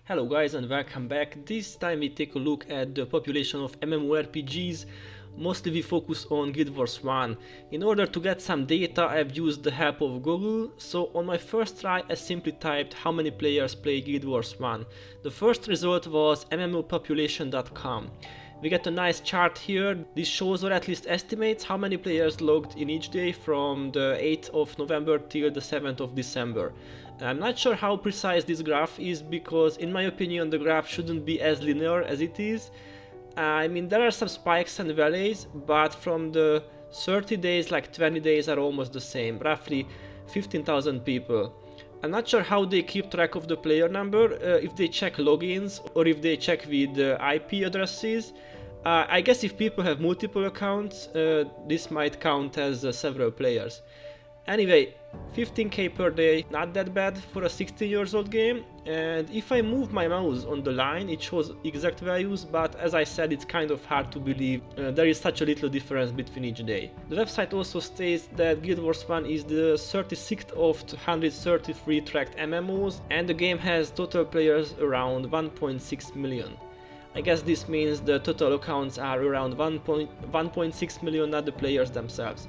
Hello guys and welcome back. This time we take a look at the population of MMORPGs. Mostly we focus on Guild Wars 1. In order to get some data I've used the help of Google. So on my first try I simply typed how many players play Guild Wars 1. The first result was mmopopulation.com. We get a nice chart here. This shows or at least estimates how many players logged in each day from the 8th of November till the 7th of December. I'm not sure how precise this graph is because in my opinion the graph shouldn't be as linear as it is. I mean there are some spikes and valleys, but from the 30 days like 20 days are almost the same, roughly 15,000 people. I'm not sure how they keep track of the player number, if they check logins or if they check with IP addresses. I guess if people have multiple accounts, this might count as several players. Anyway, 15k per day, not that bad for a 16 years old game, and if I move my mouse on the line it shows exact values, but as I said it's kind of hard to believe there is such a little difference between each day. The website also states that Guild Wars 1 is the 36th of 133 tracked MMOs and the game has total players around 1.6 million. I guess this means the total accounts are around 1.6 million, not the players themselves.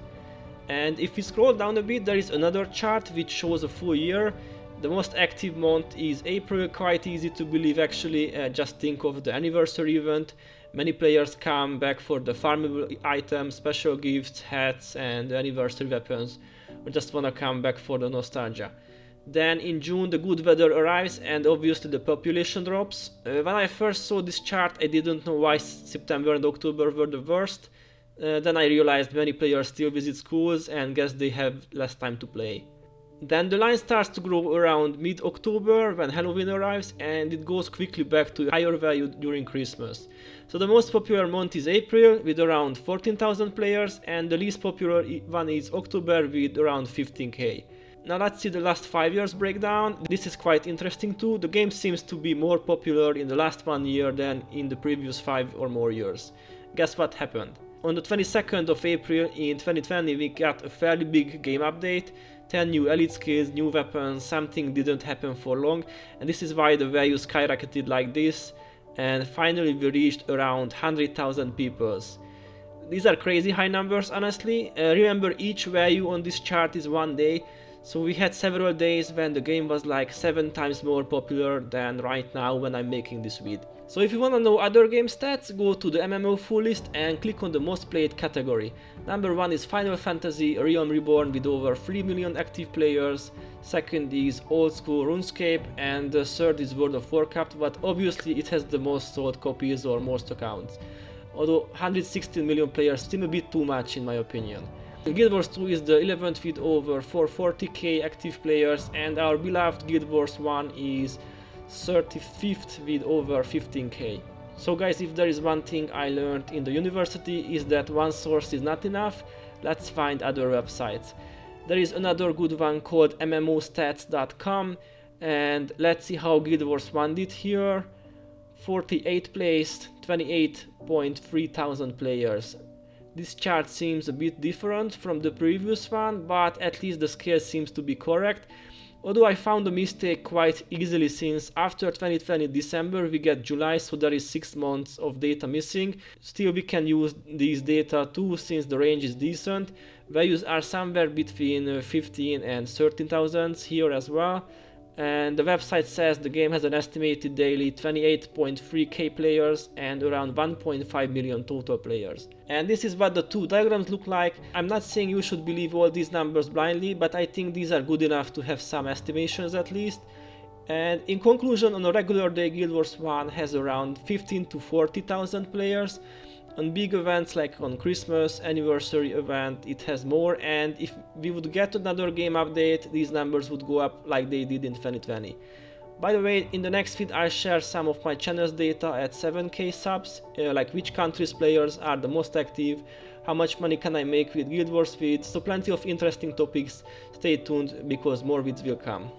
And if we scroll down a bit, there is another chart which shows a full year. The most active month is April, quite easy to believe actually, just think of the anniversary event. Many players come back for the farmable items, special gifts, hats and anniversary weapons, or just wanna come back for the nostalgia. Then in June the good weather arrives and obviously the population drops. When I first saw this chart I didn't know why September and October were the worst. Then I realized many players still visit schools and guess they have less time to play. Then the line starts to grow around mid-October when Halloween arrives and it goes quickly back to higher value during Christmas. So the most popular month is April with around 14,000 players and the least popular one is October with around 15k. Now let's see the last 5 years breakdown. This is quite interesting too. The game seems to be more popular in the last 1 year than in the previous 5 or more years. Guess what happened? On the 22nd of April in 2020 we got a fairly big game update, 10 new elite skills, new weapons, something didn't happen for long and this is why the value skyrocketed like this and finally we reached around 100,000 people. These are crazy high numbers honestly. Remember each value on this chart is 1 day, so we had several days when the game was like 7 times more popular than right now when I'm making this vid. So if you wanna know other game stats, go to the MMO full list and click on the most played category. Number 1 is Final Fantasy Realm Reborn with over 3 million active players, second is Old School RuneScape and the third is World of Warcraft, but obviously it has the most sold copies or most accounts. Although 116 million players still a bit too much in my opinion. Guild Wars 2 is the 11th with over 440k active players and our beloved Guild Wars 1 is 35th with over 15k. So guys, if there is one thing I learned in the university is that one source is not enough, let's find other websites. There is another good one called mmostats.com and let's see how Guild Wars 1 did here. 48th placed, 28.3 thousand players. This chart seems a bit different from the previous one, but at least the scale seems to be correct. Although I found a mistake quite easily since after 2020 December we get July, so there is 6 months of data missing. Still we can use these data too since the range is decent. Values are somewhere between 15 and 13,000 here as well. And the website says the game has an estimated daily 28.3k players and around 1.5 million total players. And this is what the two diagrams look like. I'm not saying you should believe all these numbers blindly, but I think these are good enough to have some estimations at least. And in conclusion, on a regular day Guild Wars 1 has around 15 to 40,000 players. On big events like on Christmas, anniversary event, it has more, and if we would get another game update, these numbers would go up like they did in 2020. By the way, in the next feed I'll share some of my channel's data at 7k subs, like which countries players are the most active, how much money can I make with Guild Wars vids, so plenty of interesting topics. Stay tuned because more vids will come.